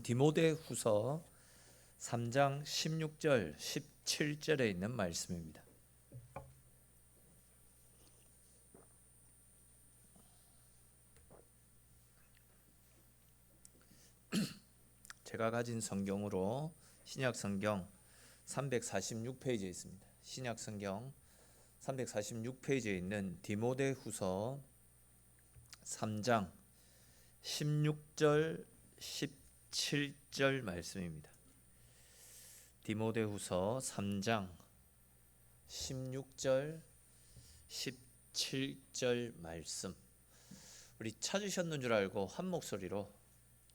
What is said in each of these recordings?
디모데후서 3장 16절 17절에 있는 말씀입니다. 제가 가진 성경으로 신약 성경 346페이지에 있습니다. 신약 성경 346페이지에 있는 디모데후서 3장 16절 17절 말씀입니다. 디모데후서 3장 16절 17절 말씀. 우리 찾으셨는 줄 알고 한 목소리로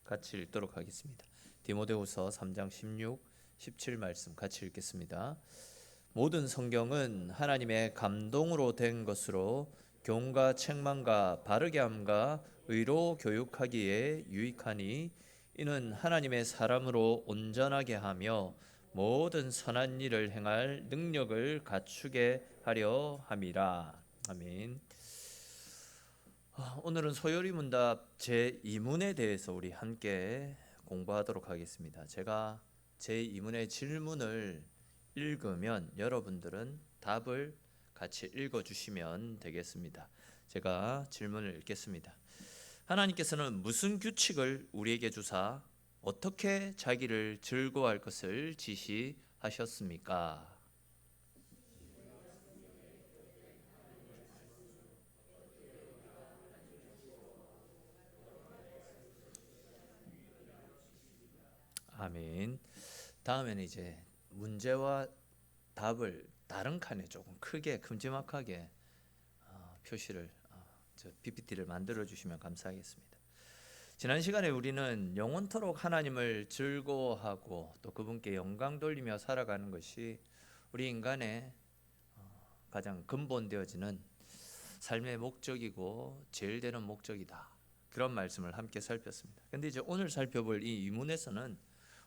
같이 읽도록 하겠습니다. 디모데후서 3장 16, 17 말씀 같이 읽겠습니다. 모든 성경은 하나님의 감동으로 된 것으로 교훈과 책망과 바르게 함과 의로 교육하기에 유익하니 이는 하나님의 사람으로 온전하게 하며 모든 선한 일을 행할 능력을 갖추게 하려 함이라. 아멘. 오늘은 소요리 문답 제2문에 대해서 우리 함께 공부하도록 하겠습니다. 제가 제2문의 질문을 읽으면 여러분들은 답을 같이 읽어주시면 되겠습니다. 제가 질문을 읽겠습니다. 하나님께서는 무슨 규칙을 우리에게 주사 어떻게 자기를 즐거워할 것을 지시하셨습니까? 아멘. 다음에는 이제 문제와 답을 다른 칸에 조금 크게 큼지막하게 표시를 PPT를 만들어 주시면 감사하겠습니다. 지난 시간에 우리는 영원토록 하나님을 즐거워하고 또 그분께 영광 돌리며 살아가는 것이 우리 인간의 가장 근본되어지는 삶의 목적이고 제일 되는 목적이다. 그런 말씀을 함께 살폈습니다. 그런데 이제 오늘 살펴볼 이 이문에서는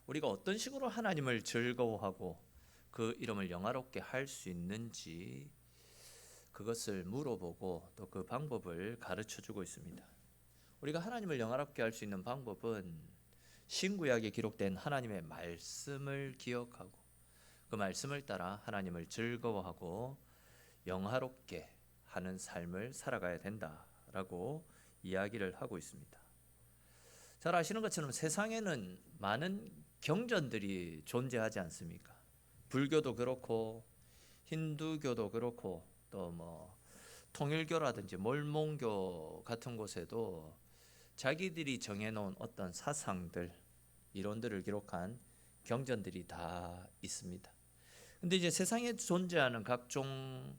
우리가 어떤 식으로 하나님을 즐거워하고 그 이름을 영화롭게 할 수 있는지 그것을 물어보고 또 그 방법을 가르쳐주고 있습니다. 우리가 하나님을 영화롭게 할 수 있는 방법은 신구약에 기록된 하나님의 말씀을 기억하고 그 말씀을 따라 하나님을 즐거워하고 영화롭게 하는 삶을 살아가야 된다라고 이야기를 하고 있습니다. 잘 아시는 것처럼 세상에는 많은 경전들이 존재하지 않습니까? 불교도 그렇고 힌두교도 그렇고 또 통일교라든지 몰몬교 같은 곳에도 자기들이 정해놓은 어떤 사상들, 이론들을 기록한 경전들이 다 있습니다. 근데 이제 세상에 존재하는 각종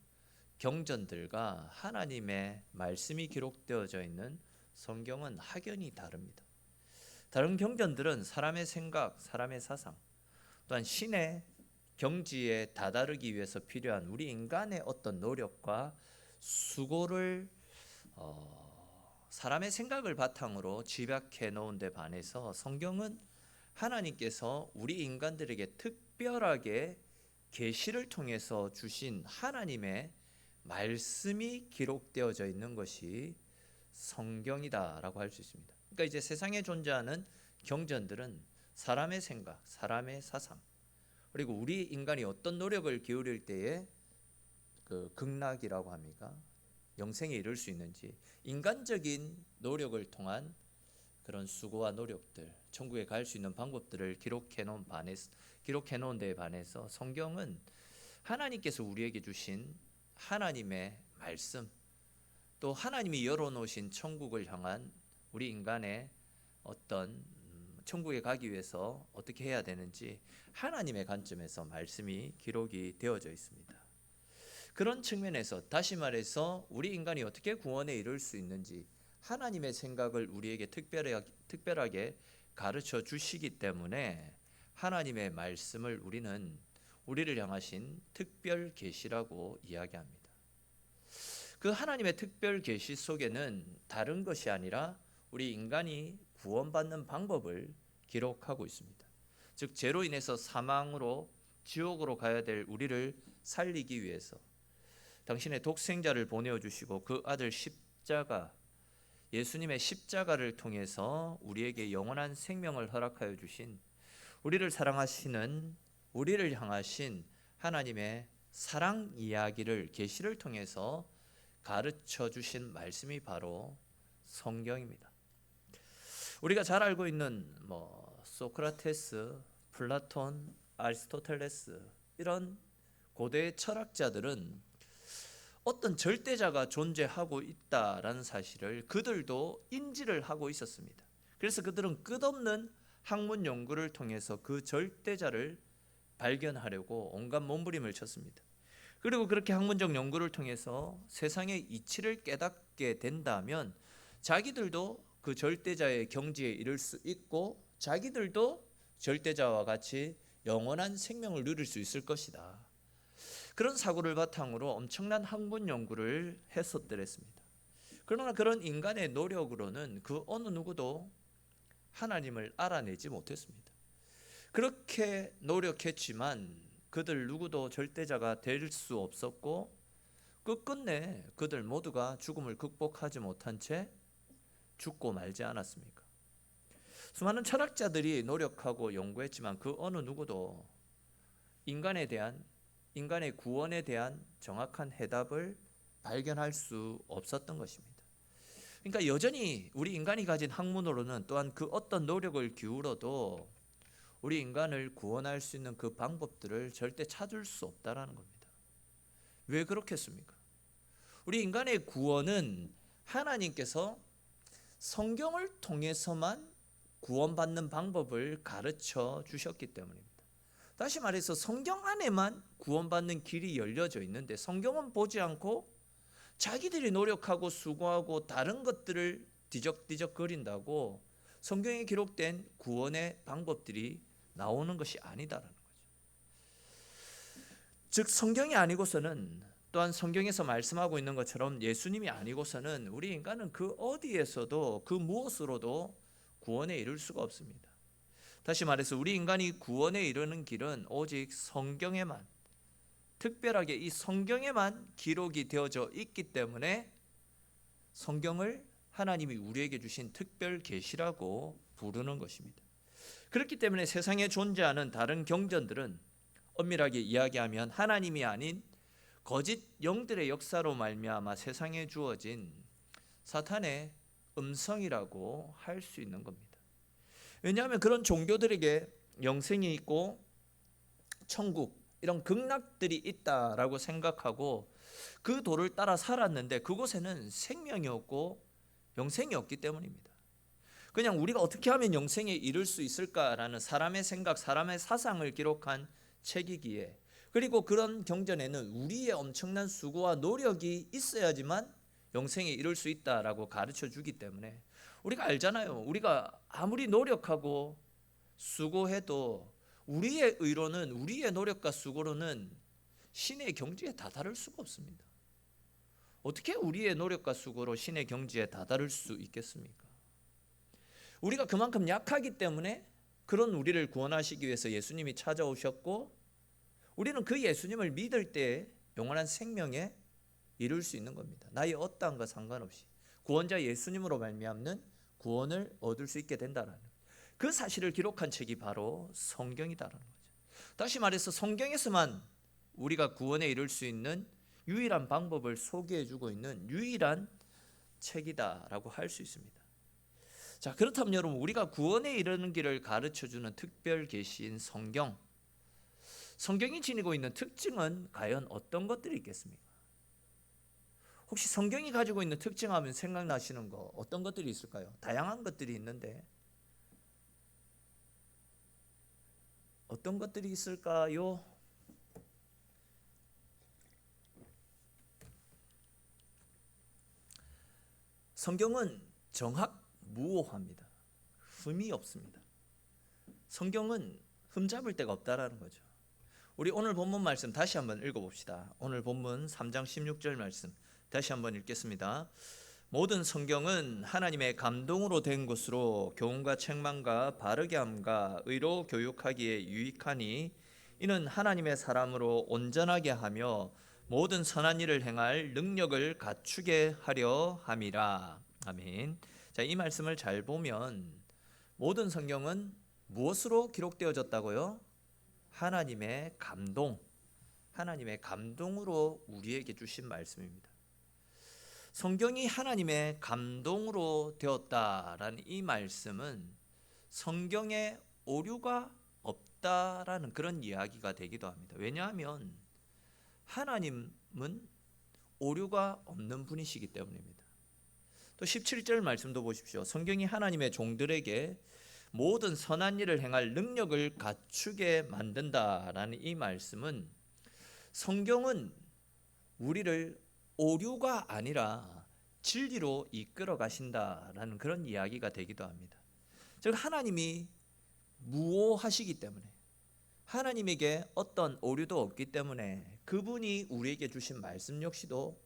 경전들과 하나님의 말씀이 기록되어져 있는 성경은 확연히 다릅니다. 다른 경전들은 사람의 생각, 사람의 사상, 또한 신의 경지에 다다르기 위해서 필요한 우리 인간의 어떤 노력과 수고를 사람의 생각을 바탕으로 집약해 놓은 데 반해서 성경은 하나님께서 우리 인간들에게 특별하게 계시를 통해서 주신 하나님의 말씀이 기록되어져 있는 것이 성경이다라고 할 수 있습니다. 그러니까 이제 세상에 존재하는 경전들은 사람의 생각, 사람의 사상, 그리고 우리 인간이 어떤 노력을 기울일 때에 그 극락이라고 합니까? 영생에 이를 수 있는지 인간적인 노력을 통한 그런 수고와 노력들, 천국에 갈 수 있는 방법들을 기록해 놓은 데에 반해서 성경은 하나님께서 우리에게 주신 하나님의 말씀, 또 하나님이 열어놓으신 천국을 향한 우리 인간의 어떤 천국에 가기 위해서 어떻게 해야 되는지 하나님의 관점에서 말씀이 기록이 되어져 있습니다. 그런 측면에서 다시 말해서 우리 인간이 어떻게 구원에 이를 수 있는지 하나님의 생각을 우리에게 특별하게 가르쳐 주시기 때문에 하나님의 말씀을 우리는 우리를 향하신 특별 계시라고 이야기합니다. 그 하나님의 특별 계시 속에는 다른 것이 아니라 우리 인간이 구원받는 방법을 기록하고 있습니다. 즉 죄로 인해서 사망으로 지옥으로 가야 될 우리를 살리기 위해서 당신의 독생자를 보내어 주시고 그 아들 십자가 예수님의 십자가를 통해서 우리에게 영원한 생명을 허락하여 주신, 우리를 사랑하시는, 우리를 향하신 하나님의 사랑 이야기를, 계시를 통해서 가르쳐 주신 말씀이 바로 성경입니다. 우리가 잘 알고 있는 소크라테스, 플라톤, 아리스토텔레스, 이런 고대 철학자들은 어떤 절대자가 존재하고 있다라는 사실을 그들도 인지를 하고 있었습니다. 그래서 그들은 끝없는 학문 연구를 통해서 그 절대자를 발견하려고 온갖 몸부림을 쳤습니다. 그리고 그렇게 학문적 연구를 통해서 세상의 이치를 깨닫게 된다면 자기들도 그 절대자의 경지에 이를 수 있고 자기들도 절대자와 같이 영원한 생명을 누릴 수 있을 것이다. 그런 사고를 바탕으로 엄청난 학문 연구를 했었더랬습니다. 그러나 그런 인간의 노력으로는 그 어느 누구도 하나님을 알아내지 못했습니다. 그렇게 노력했지만 그들 누구도 절대자가 될 수 없었고 끝끝내 그들 모두가 죽음을 극복하지 못한 채 죽고 말지 않았습니까? 수많은 철학자들이 노력하고 연구했지만 그 어느 누구도 인간의 구원에 대한 정확한 해답을 발견할 수 없었던 것입니다. 그러니까 여전히 우리 인간이 가진 학문으로는 또한 그 어떤 노력을 기울여도 우리 인간을 구원할 수 있는 그 방법들을 절대 찾을 수 없다라는 겁니다. 왜 그렇겠습니까? 우리 인간의 구원은 하나님께서 성경을 통해서만 구원받는 방법을 가르쳐 주셨기 때문입니다. 다시 말해서 성경 안에만 구원받는 길이 열려져 있는데 성경은 보지 않고 자기들이 노력하고 수고하고 다른 것들을 뒤적뒤적 거린다고 성경에 기록된 구원의 방법들이 나오는 것이 아니다라는 거죠. 즉 성경이 아니고서는, 또한 성경에서 말씀하고 있는 것처럼 예수님이 아니고서는 우리 인간은 그 어디에서도 그 무엇으로도 구원에 이를 수가 없습니다. 다시 말해서 우리 인간이 구원에 이르는 길은 오직 성경에만, 특별하게 이 성경에만 기록이 되어져 있기 때문에 성경을 하나님이 우리에게 주신 특별 계시라고 부르는 것입니다. 그렇기 때문에 세상에 존재하는 다른 경전들은 엄밀하게 이야기하면 하나님이 아닌 거짓 영들의 역사로 말미암아 세상에 주어진 사탄의 음성이라고 할 수 있는 겁니다. 왜냐하면 그런 종교들에게 영생이 있고 천국, 이런 극락들이 있다라고 생각하고 그 도를 따라 살았는데 그곳에는 생명이 없고 영생이 없기 때문입니다. 그냥 우리가 어떻게 하면 영생에 이를 수 있을까라는 사람의 생각, 사람의 사상을 기록한 책이기에, 그리고 그런 경전에는 우리의 엄청난 수고와 노력이 있어야지만 영생에 이를 수 있다라고 가르쳐 주기 때문에 우리가 알잖아요. 우리가 아무리 노력하고 수고해도 우리의 의로는, 우리의 노력과 수고로는 신의 경지에 다다를 수가 없습니다. 어떻게 우리의 노력과 수고로 신의 경지에 다다를 수 있겠습니까? 우리가 그만큼 약하기 때문에 그런 우리를 구원하시기 위해서 예수님이 찾아오셨고, 우리는 그 예수님을 믿을 때 영원한 생명에 이룰 수 있는 겁니다. 나의 어떠한과 상관없이 구원자 예수님으로 말미암는 구원을 얻을 수 있게 된다는 그 사실을 기록한 책이 바로 성경이다라는 거죠. 다시 말해서 성경에서만 우리가 구원에 이를 수 있는 유일한 방법을 소개해 주고 있는 유일한 책이다라고 할 수 있습니다. 자, 그렇다면 여러분, 우리가 구원에 이르는 길을 가르쳐 주는 특별 계시인 성경, 성경이 지니고 있는 특징은 과연 어떤 것들이 있겠습니까? 혹시 성경이 가지고 있는 특징하면 생각나시는 거 어떤 것들이 있을까요? 다양한 것들이 있는데 어떤 것들이 있을까요? 성경은 정확무오합니다. 흠이 없습니다. 성경은 흠잡을 데가 없다라는 거죠. 우리 오늘 본문 말씀 다시 한번 읽어봅시다. 오늘 본문 3장 16절 말씀 다시 한번 읽겠습니다. 모든 성경은 하나님의 감동으로 된 것으로 교훈과 책망과 바르게 함과 의로 교육하기에 유익하니 이는 하나님의 사람으로 온전하게 하며 모든 선한 일을 행할 능력을 갖추게 하려 함이라. 아멘. 자, 이 말씀을 잘 보면 모든 성경은 무엇으로 기록되어졌다고요? 하나님의 감동, 하나님의 감동으로 우리에게 주신 말씀입니다. 성경이 하나님의 감동으로 되었다라는 이 말씀은 성경에 오류가 없다라는 그런 이야기가 되기도 합니다. 왜냐하면 하나님은 오류가 없는 분이시기 때문입니다. 또 17절 말씀도 보십시오. 성경이 하나님의 종들에게 모든 선한 일을 행할 능력을 갖추게 만든다라는 이 말씀은 성경은 우리를 오류가 아니라 진리로 이끌어 가신다라는 그런 이야기가 되기도 합니다. 즉 하나님이 무오하시기 때문에, 하나님에게 어떤 오류도 없기 때문에 그분이 우리에게 주신 말씀 역시도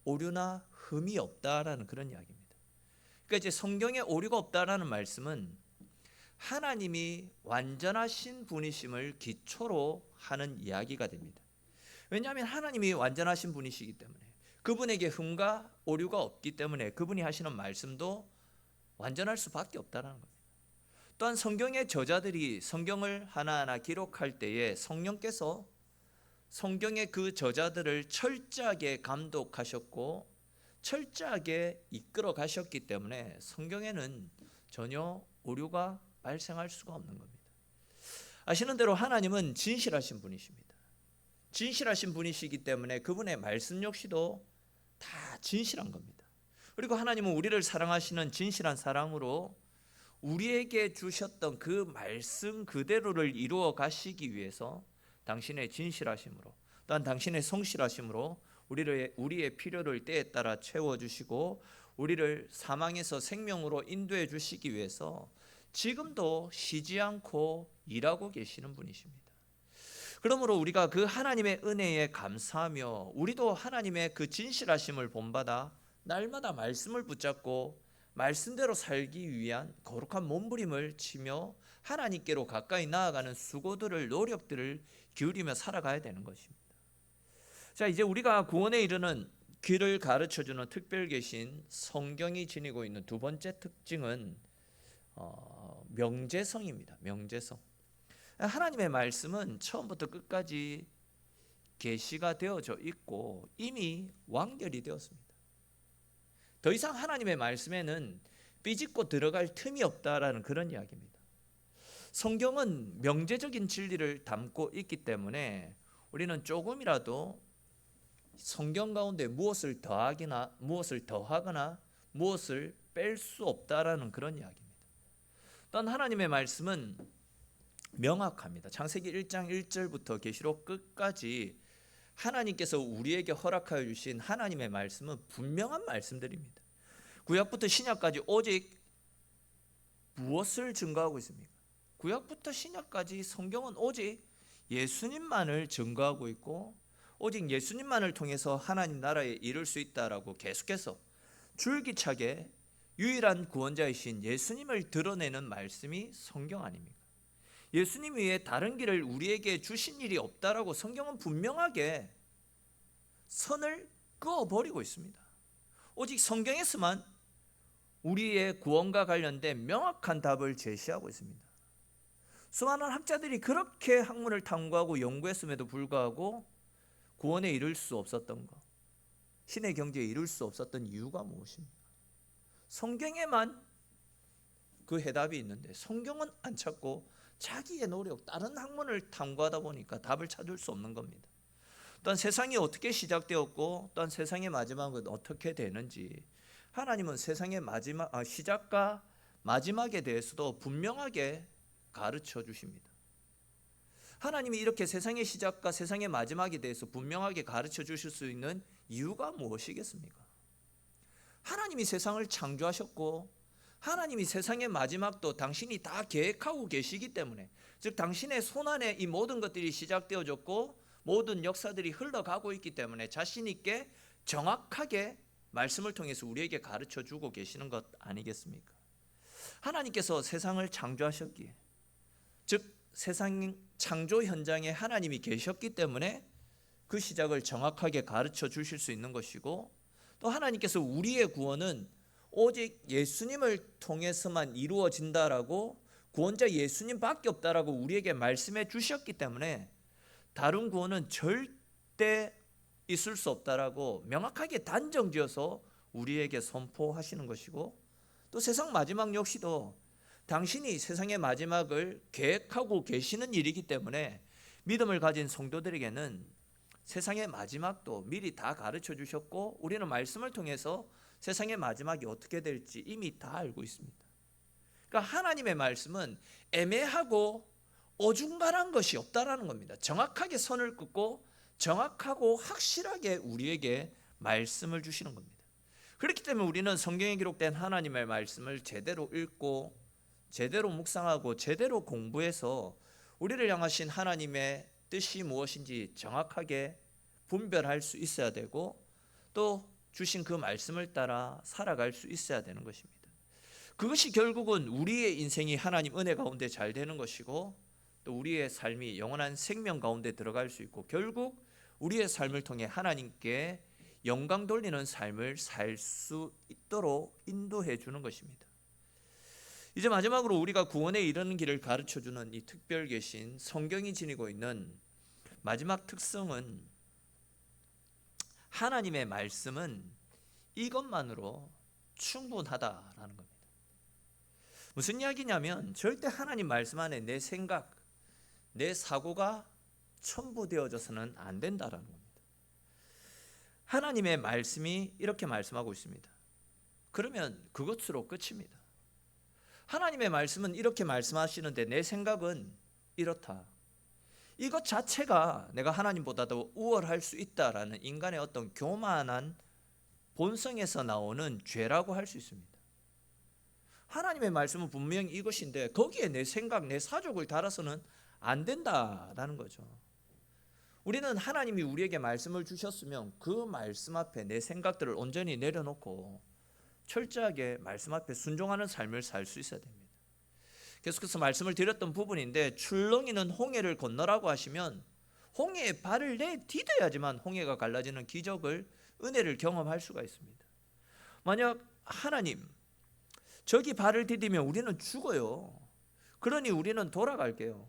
오류나 흠이 없다라는 그런 이야기입니다. 그러니까 이제 성경에 오류가 없다라는 말씀은 하나님이 완전하신 분이심을 기초로 하는 이야기가 됩니다. 왜냐하면 하나님이 완전하신 분이시기 때문에, 그분에게 흠과 오류가 없기 때문에 그분이 하시는 말씀도 완전할 수밖에 없다는 겁니다. 또한 성경의 저자들이 성경을 하나하나 기록할 때에 성령께서 성경의 그 저자들을 철저하게 감독하셨고 철저하게 이끌어 가셨기 때문에 성경에는 전혀 오류가 발생할 수가 없는 겁니다. 아시는 대로 하나님은 진실하신 분이십니다. 진실하신 분이시기 때문에 그분의 말씀 역시도 다 진실한 겁니다. 그리고 하나님은 우리를 사랑하시는 진실한 사랑으로 우리에게 주셨던 그 말씀 그대로를 이루어 가시기 위해서 당신의 진실하심으로 또한 당신의 성실하심으로 우리의 필요를 때에 따라 채워주시고 우리를 사망에서 생명으로 인도해 주시기 위해서 지금도 쉬지 않고 일하고 계시는 분이십니다. 그러므로 우리가 그 하나님의 은혜에 감사하며 우리도 하나님의 그 진실하심을 본받아 날마다 말씀을 붙잡고 말씀대로 살기 위한 거룩한 몸부림을 치며 하나님께로 가까이 나아가는 수고들을 노력들을 기울이며 살아가야 되는 것입니다. 자, 이제 우리가 구원에 이르는 길을 가르쳐주는 특별 계신 성경이 지니고 있는 두 번째 특징은 명제성입니다. 명제성. 하나님의 말씀은 처음부터 끝까지 계시가 되어져 있고 이미 완결이 되었습니다. 더 이상 하나님의 말씀에는 삐짓고 들어갈 틈이 없다라는 그런 이야기입니다. 성경은 명제적인 진리를 담고 있기 때문에 우리는 조금이라도 성경 가운데 무엇을 더하거나 무엇을 뺄 수 없다라는 그런 이야기입니다. 또한 하나님의 말씀은 명확합니다. 창세기 1장 1절부터 계시록 끝까지 하나님께서 우리에게 허락하여 주신 하나님의 말씀은 분명한 말씀들입니다. 구약부터 신약까지 오직 무엇을 증거하고 있습니까? 구약부터 신약까지 성경은 오직 예수님만을 증거하고 있고 오직 예수님만을 통해서 하나님 나라에 이룰 수 있다라고 계속해서 줄기차게 유일한 구원자이신 예수님을 드러내는 말씀이 성경 아닙니까? 예수님 외에 다른 길을 우리에게 주신 일이 없다라고 성경은 분명하게 선을 그어버리고 있습니다. 오직 성경에서만 우리의 구원과 관련된 명확한 답을 제시하고 있습니다. 수많은 학자들이 그렇게 학문을 탐구하고 연구했음에도 불구하고 구원에 이를 수 없었던 것, 신의 경지에 이룰 수 없었던 이유가 무엇입니까? 성경에만 그 해답이 있는데 성경은 안 찾고 자기의 노력, 다른 학문을 탐구하다 보니까 답을 찾을 수 없는 겁니다. 또한 세상이 어떻게 시작되었고 또한 세상의 마지막은 어떻게 되는지 하나님은 세상의 시작과 마지막에 대해서도 분명하게 가르쳐 주십니다. 하나님이 이렇게 세상의 시작과 세상의 마지막에 대해서 분명하게 가르쳐 주실 수 있는 이유가 무엇이겠습니까? 하나님이 세상을 창조하셨고 하나님이 세상의 마지막도 당신이 다 계획하고 계시기 때문에, 즉 당신의 손안에 이 모든 것들이 시작되어졌고 모든 역사들이 흘러가고 있기 때문에 자신 있게 정확하게 말씀을 통해서 우리에게 가르쳐 주고 계시는 것 아니겠습니까? 하나님께서 세상을 창조하셨기에, 즉 세상 창조 현장에 하나님이 계셨기 때문에 그 시작을 정확하게 가르쳐 주실 수 있는 것이고, 또 하나님께서 우리의 구원은 오직 예수님을 통해서만 이루어진다라고, 구원자 예수님밖에 없다라고 우리에게 말씀해 주셨기 때문에 다른 구원은 절대 있을 수 없다라고 명확하게 단정지어서 우리에게 선포하시는 것이고, 또 세상 마지막 역시도 당신이 세상의 마지막을 계획하고 계시는 일이기 때문에 믿음을 가진 성도들에게는 세상의 마지막도 미리 다 가르쳐 주셨고, 우리는 말씀을 통해서 세상의 마지막이 어떻게 될지 이미 다 알고 있습니다. 그러니까 하나님의 말씀은 애매하고 어중간한 것이 없다라는 겁니다. 정확하게 선을 긋고 정확하고 확실하게 우리에게 말씀을 주시는 겁니다. 그렇기 때문에 우리는 성경에 기록된 하나님의 말씀을 제대로 읽고 제대로 묵상하고 제대로 공부해서 우리를 향하신 하나님의 뜻이 무엇인지 정확하게 분별할 수 있어야 되고, 또 주신 그 말씀을 따라 살아갈 수 있어야 되는 것입니다. 그것이 결국은 우리의 인생이 하나님 은혜 가운데 잘 되는 것이고, 또 우리의 삶이 영원한 생명 가운데 들어갈 수 있고, 결국 우리의 삶을 통해 하나님께 영광 돌리는 삶을 살 수 있도록 인도해 주는 것입니다. 이제 마지막으로 우리가 구원에 이르는 길을 가르쳐주는 이 특별 계신 성경이 지니고 있는 마지막 특성은, 하나님의 말씀은 이것만으로 충분하다라는 겁니다. 무슨 이야기냐면, 절대 하나님 말씀 안에 내 생각, 내 사고가 첨부되어져서는 안 된다라는 겁니다. 하나님의 말씀이 이렇게 말씀하고 있습니다. 그러면 그것으로 끝입니다. 하나님의 말씀은 이렇게 말씀하시는데 내 생각은 이렇다. 이것 자체가 내가 하나님보다도 우월할 수 있다라는 인간의 어떤 교만한 본성에서 나오는 죄라고 할 수 있습니다. 하나님의 말씀은 분명히 이것인데 거기에 내 생각, 내 사족을 달아서는 안 된다라는 거죠. 우리는 하나님이 우리에게 말씀을 주셨으면 그 말씀 앞에 내 생각들을 온전히 내려놓고 철저하게 말씀 앞에 순종하는 삶을 살 수 있어야 됩니다. 계속해서 말씀을 드렸던 부분인데, 출렁이는 홍해를 건너라고 하시면 홍해에 발을 내디뎌야지만 홍해가 갈라지는 기적을, 은혜를 경험할 수가 있습니다. 만약 하나님 저기 발을 디디면 우리는 죽어요. 그러니 우리는 돌아갈게요.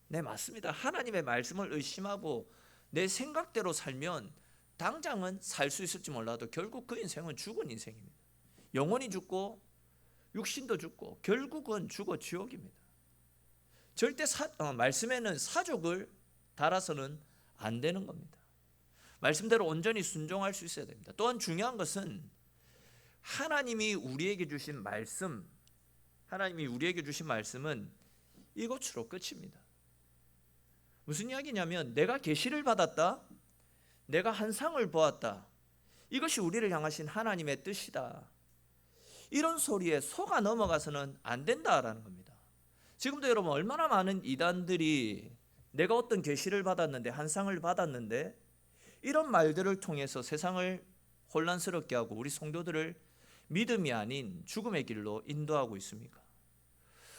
네, 맞습니다. 하나님의 말씀을 의심하고 내 생각대로 살면 당장은 살 수 있을지 몰라도 결국 그 인생은 죽은 인생입니다. 영혼이 죽고 육신도 죽고 결국은 죽어 지옥입니다. 절대 말씀에는 사족을 달아서는 안 되는 겁니다. 말씀대로 온전히 순종할 수 있어야 됩니다. 또한 중요한 것은 하나님이 우리에게 주신 말씀, 하나님이 우리에게 주신 말씀은 이것으로 끝입니다. 무슨 이야기냐면, 내가 계시를 받았다, 내가 환상을 보았다, 이것이 우리를 향하신 하나님의 뜻이다, 이런 소리에 속아 넘어가서는 안 된다라는 겁니다. 지금도 여러분 얼마나 많은 이단들이 내가 어떤 계시를 받았는데, 환상을 받았는데, 이런 말들을 통해서 세상을 혼란스럽게 하고 우리 성도들을 믿음이 아닌 죽음의 길로 인도하고 있습니까?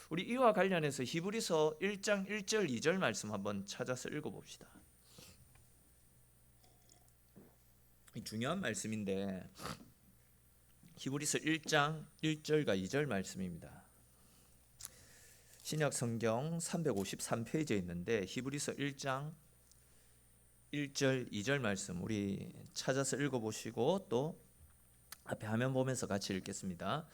우리 이와 관련해서 히브리서 1장 1절 2절 말씀 한번 찾아서 읽어봅시다. 중요한 말씀인데, 히브리서 1장 1절과 2절 말씀입니다. 신약 성경 353페이지에 있는데 히브리서 1장 1절 2절 말씀 우리 찾아서 읽어보시고 또 앞에 화면 보면서 같이 읽겠습니다.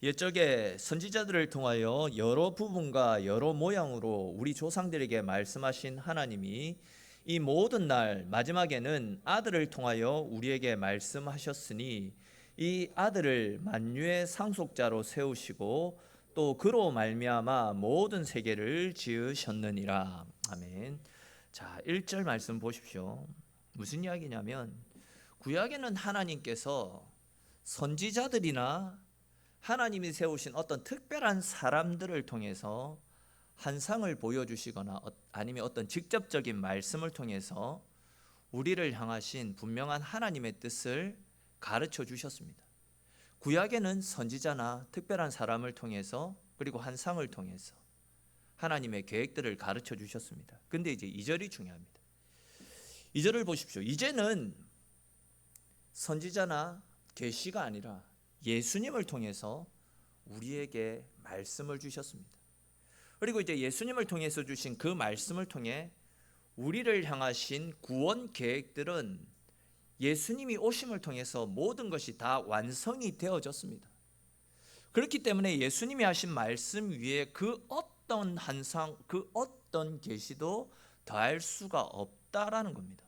옛적에 선지자들을 통하여 여러 부분과 여러 모양으로 우리 조상들에게 말씀하신 하나님이 이 모든 날 마지막에는 아들을 통하여 우리에게 말씀하셨으니, 이 아들을 만유의 상속자로 세우시고 또 그로 말미암아 모든 세계를 지으셨느니라. 아멘. 자, 1절 말씀 보십시오. 무슨 이야기냐면, 구약에는 하나님께서 선지자들이나 하나님이 세우신 어떤 특별한 사람들을 통해서 환상을 보여주시거나 아니면 어떤 직접적인 말씀을 통해서 우리를 향하신 분명한 하나님의 뜻을 가르쳐 주셨습니다. 구약에는 선지자나 특별한 사람을 통해서 그리고 환상을 통해서 하나님의 계획들을 가르쳐 주셨습니다. 근데 이제 2절이 중요합니다. 2절을 보십시오. 이제는 선지자나 계시가 아니라 예수님을 통해서 우리에게 말씀을 주셨습니다. 그리고 이제 예수님을 통해서 주신 그 말씀을 통해 우리를 향하신 구원 계획들은 예수님이 오심을 통해서 모든 것이 다 완성이 되어졌습니다. 그렇기 때문에 예수님이 하신 말씀 위에 그 어떤 한상, 그 어떤 계시도 더할 수가 없다라는 겁니다.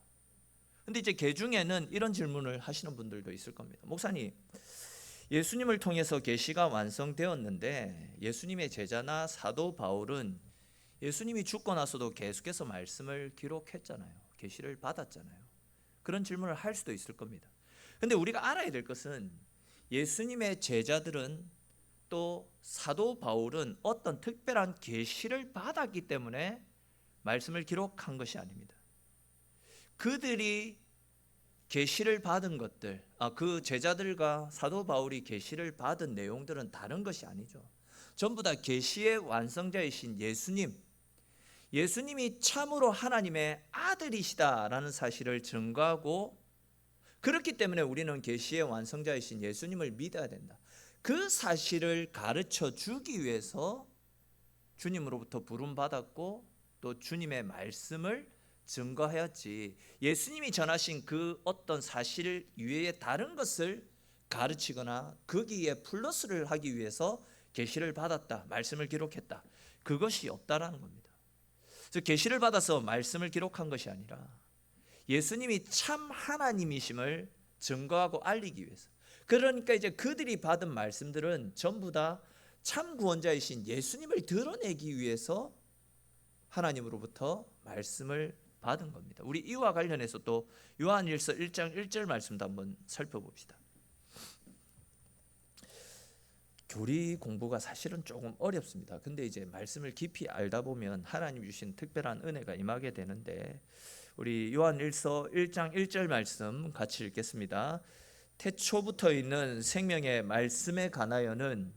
근데 이제 개중에는 이런 질문을 하시는 분들도 있을 겁니다. 목사님, 예수님을 통해서 계시가 완성되었는데 예수님의 제자나 사도 바울은 예수님이 죽고 나서도 계속해서 말씀을 기록했잖아요. 계시를 받았잖아요. 그런 질문을 할 수도 있을 겁니다. 근데 우리가 알아야 될 것은 예수님의 제자들은 또 사도 바울은 어떤 특별한 계시를 받았기 때문에 말씀을 기록한 것이 아닙니다. 그들이 계시를 받은 것들, 그 제자들과 사도 바울이 계시를 받은 내용들은 다른 것이 아니죠. 전부 다 계시의 완성자이신 예수님이 참으로 하나님의 아들이시다라는 사실을 증거하고, 그렇기 때문에 우리는 계시의 완성자이신 예수님을 믿어야 된다. 그 사실을 가르쳐 주기 위해서 주님으로부터 부름받았고 또 주님의 말씀을 증거하였지, 예수님이 전하신 그 어떤 사실 이외에 다른 것을 가르치거나 거기에 플러스를 하기 위해서 계시를 받았다, 말씀을 기록했다, 그것이 없다라는 겁니다. 그래서 계시를 받아서 말씀을 기록한 것이 아니라 예수님이 참 하나님이심을 증거하고 알리기 위해서, 그러니까 이제 그들이 받은 말씀들은 전부 다 참 구원자이신 예수님을 드러내기 위해서 하나님으로부터 말씀을 받은 겁니다. 우리 이와 관련해서 또 요한일서 1장 1절 말씀도 한번 살펴봅시다. 교리 공부가 사실은 조금 어렵습니다. 근데 이제 말씀을 깊이 알다 보면 하나님 주신 특별한 은혜가 임하게 되는데, 우리 요한일서 1장 1절 말씀 같이 읽겠습니다. 태초부터 있는 생명의 말씀에 관하여는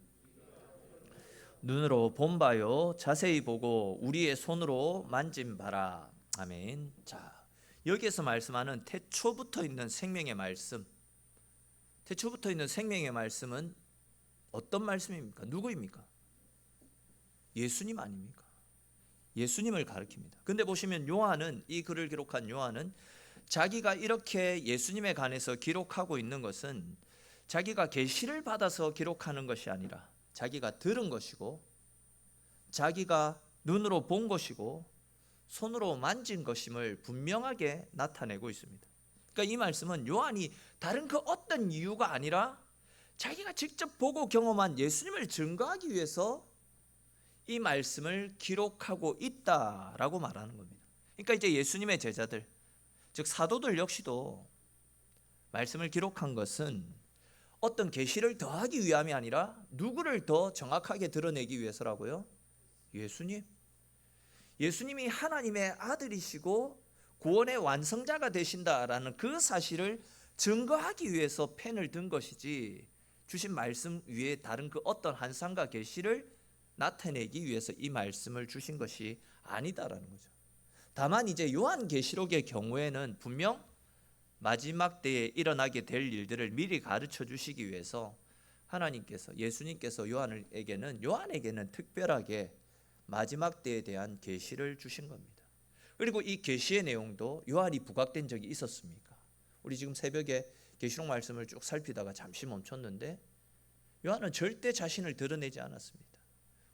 눈으로 본 바요 자세히 보고 우리의 손으로 만진 바라. 아멘. 자, 여기에서 말씀하는 태초부터 있는 생명의 말씀, 태초부터 있는 생명의 말씀은 어떤 말씀입니까? 누구입니까? 예수님 아닙니까? 예수님을 가리킵니다. 근데 보시면 요한은, 이 글을 기록한 요한은 자기가 이렇게 예수님에 관해서 기록하고 있는 것은 자기가 계시를 받아서 기록하는 것이 아니라 자기가 들은 것이고 자기가 눈으로 본 것이고 손으로 만진 것임을 분명하게 나타내고 있습니다. 그러니까 이 말씀은 요한이 다른 그 어떤 이유가 아니라 자기가 직접 보고 경험한 예수님을 증거하기 위해서 이 말씀을 기록하고 있다라고 말하는 겁니다. 그러니까 이제 예수님의 제자들, 즉 사도들 역시도 말씀을 기록한 것은 어떤 계시를 더하기 위함이 아니라 누구를 더 정확하게 드러내기 위해서라고요? 예수님이 하나님의 아들이시고 구원의 완성자가 되신다라는 그 사실을 증거하기 위해서 펜을 든 것이지, 주신 말씀 위에 다른 그 어떤 한상과 계시를 나타내기 위해서 이 말씀을 주신 것이 아니다라는 거죠. 다만 이제 요한계시록의 경우에는 분명 마지막 때에 일어나게 될 일들을 미리 가르쳐 주시기 위해서 하나님께서, 예수님께서 요한에게는 특별하게 마지막 때에 대한 계시를 주신 겁니다. 그리고 이 계시의 내용도 요한이 부각된 적이 있었습니까? 우리 지금 새벽에 계시록 말씀을 쭉 살피다가 잠시 멈췄는데 요한은 절대 자신을 드러내지 않았습니다.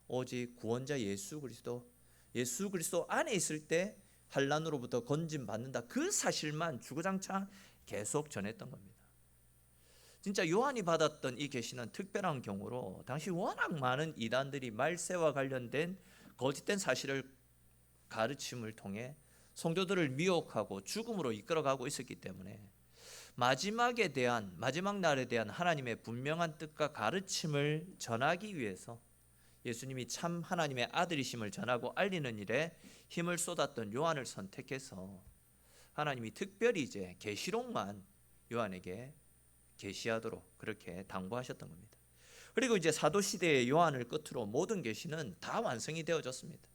오직 구원자 예수 그리스도 안에 있을 때 환난으로부터 건짐 받는다, 그 사실만 주구장창 계속 전했던 겁니다. 진짜 요한이 받았던 이 계시는 특별한 경우로 당시 워낙 많은 이단들이 말세와 관련된 거짓된 사실을 가르침을 통해 성도들을 미혹하고 죽음으로 이끌어가고 있었기 때문에 마지막 날에 대한 하나님의 분명한 뜻과 가르침을 전하기 위해서 예수님이 참 하나님의 아들이심을 전하고 알리는 일에 힘을 쏟았던 요한을 선택해서 하나님이 특별히 이제 계시록만 요한에게 계시하도록 그렇게 당부하셨던 겁니다. 그리고 이제 사도 시대의 요한을 끝으로 모든 계시는 다 완성이 되어졌습니다.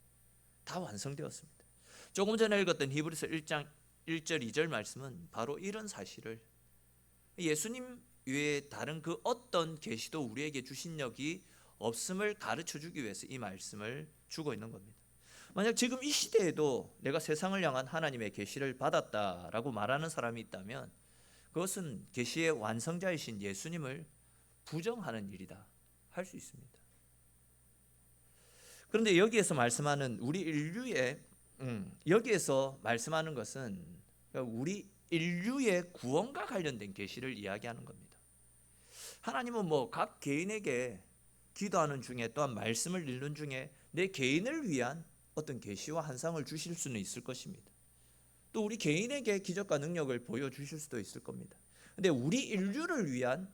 다 완성되었습니다. 조금 전에 읽었던 히브리서 1장 1절 2절 말씀은 바로 이런 사실을, 예수님 외에 다른 그 어떤 계시도 우리에게 주신 적이 없음을 가르쳐 주기 위해서 이 말씀을 주고 있는 겁니다. 만약 지금 이 시대에도 내가 세상을 향한 하나님의 계시를 받았다라고 말하는 사람이 있다면 그것은 계시의 완성자이신 예수님을 부정하는 일이다 할 수 있습니다. 그런데 여기에서 말씀하는 우리 인류의 여기에서 말씀하는 것은 우리 인류의 구원과 관련된 계시를 이야기하는 겁니다. 하나님은 뭐 각 개인에게 기도하는 중에 또한 말씀을 읽는 중에 내 개인을 위한 어떤 계시와 환상을 주실 수는 있을 것입니다. 또 우리 개인에게 기적과 능력을 보여주실 수도 있을 겁니다. 근데 우리 인류를 위한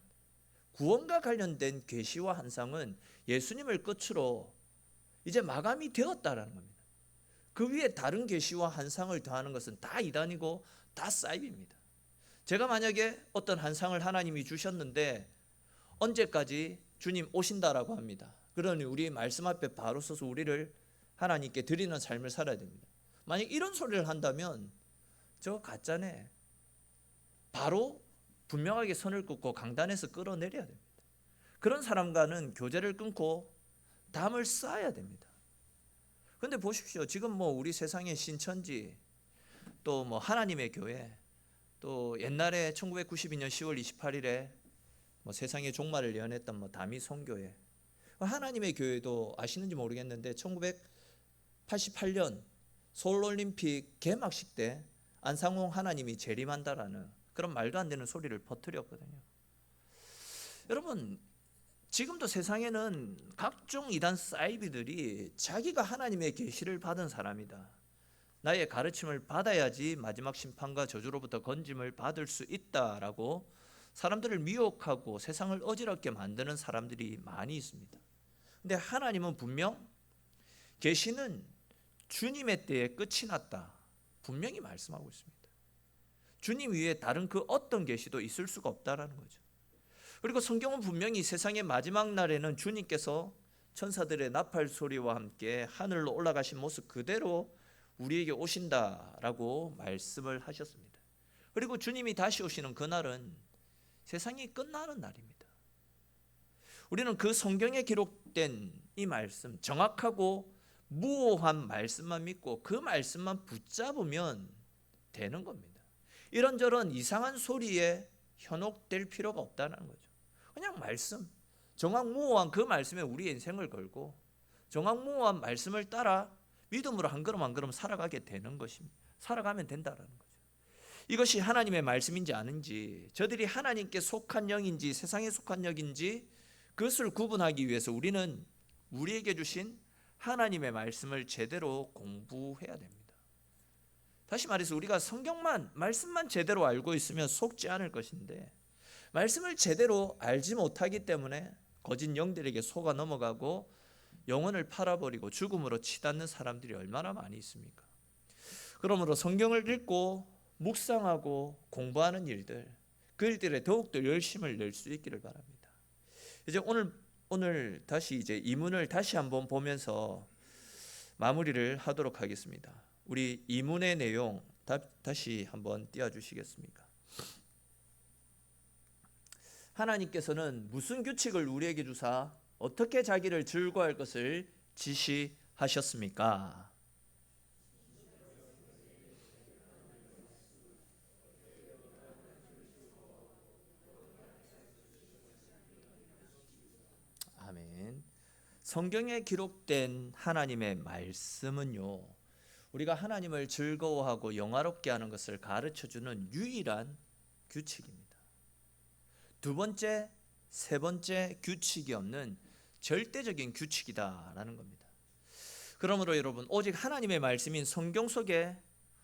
구원과 관련된 계시와 환상은 예수님을 끝으로 이제 마감이 되었다라는 겁니다. 그 위에 다른 계시와 환상을 더하는 것은 다 이단이고 다 사이비입니다. 제가 만약에 어떤 환상을 하나님이 주셨는데 언제까지 주님 오신다라고 합니다. 그러니 우리 말씀 앞에 바로 서서 우리를 하나님께 드리는 삶을 살아야 됩니다. 만약 이런 소리를 한다면 저 가짜네. 바로 분명하게 선을 긋고 강단에서 끌어내려야 됩니다. 그런 사람과는 교제를 끊고 담을 쌓아야 됩니다. 그런데 보십시오. 지금 뭐 우리 세상의 신천지 또 뭐 하나님의 교회 또 옛날에 1992년 10월 28일에 뭐 세상의 종말을 예언했던 뭐 다미 선교회 하나님의 교회도 아시는지 모르겠는데 1988년 서울올림픽 개막식 때 안상홍 하나님이 재림한다라는 그런 말도 안 되는 소리를 퍼뜨렸거든요. 여러분 지금도 세상에는 각종 이단 사이비들이 자기가 하나님의 계시를 받은 사람이다. 나의 가르침을 받아야지 마지막 심판과 저주로부터 건짐을 받을 수 있다라고 사람들을 미혹하고 세상을 어지럽게 만드는 사람들이 많이 있습니다. 근데 하나님은 분명 계시는 주님의 때에 끝이 났다. 분명히 말씀하고 있습니다. 주님 위에 다른 그 어떤 계시도 있을 수가 없다라는 거죠. 그리고 성경은 분명히 세상의 마지막 날에는 주님께서 천사들의 나팔 소리와 함께 하늘로 올라가신 모습 그대로 우리에게 오신다라고 말씀을 하셨습니다. 그리고 주님이 다시 오시는 그날은 세상이 끝나는 날입니다. 우리는 그 성경에 기록된 이 말씀, 정확하고 무오한 말씀만 믿고 그 말씀만 붙잡으면 되는 겁니다. 이런저런 이상한 소리에 현혹될 필요가 없다는 거죠. 그냥 말씀, 정확무오한 그 말씀에 우리 인생을 걸고 정확무오한 말씀을 따라 믿음으로 한 걸음 한 걸음 살아가게 되는 것입니다. 살아가면 된다는 거죠. 이것이 하나님의 말씀인지 아닌지, 저들이 하나님께 속한 영인지 세상에 속한 영인지 그것을 구분하기 위해서 우리는 우리에게 주신 하나님의 말씀을 제대로 공부해야 됩니다. 다시 말해서 우리가 성경만 말씀만 제대로 알고 있으면 속지 않을 것인데 말씀을 제대로 알지 못하기 때문에 거짓 영들에게 속아 넘어가고 영혼을 팔아버리고 죽음으로 치닫는 사람들이 얼마나 많이 있습니까? 그러므로 성경을 읽고 묵상하고 공부하는 일들 그 일들에 더욱더 열심을 낼 수 있기를 바랍니다. 이제 오늘 다시 이제 이문을 다시 한번 보면서 마무리를 하도록 하겠습니다. 우리 이문의 내용 다시 한번 띄워주시겠습니까? 하나님께서는 무슨 규칙을 우리에게 주사 어떻게 자기를 즐거워할 것을 지시하셨습니까? 아멘. 성경에 기록된 하나님의 말씀은요, 우리가 하나님을 즐거워하고 영화롭게 하는 것을 가르쳐주는 유일한 규칙입니다. 두 번째, 세 번째 규칙이 없는 절대적인 규칙이다라는 겁니다. 그러므로 여러분, 오직 하나님의 말씀인 성경 속에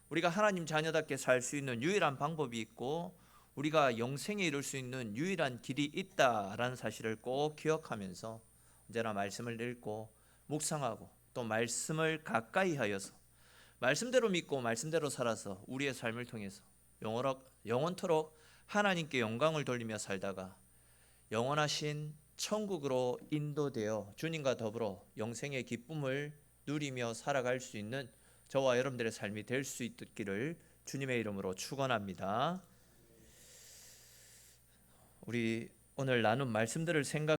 우리가 하나님 자녀답게 살 수 있는 유일한 방법이 있고 우리가 영생에 이룰 수 있는 유일한 길이 있다라는 사실을 꼭 기억하면서 언제나 말씀을 읽고 묵상하고 또 말씀을 가까이 하여서 말씀대로 믿고 말씀대로 살아서 우리의 삶을 통해서 영원토록 하나님께 영광을 돌리며 살다가 영원하신 천국으로 인도되어 주님과 더불어 영생의 기쁨을 누리며 살아갈 수 있는 저와 여러분들의 삶이 될 수 있기를 주님의 이름으로 축원합니다. 우리 오늘 나눈 말씀들을 생각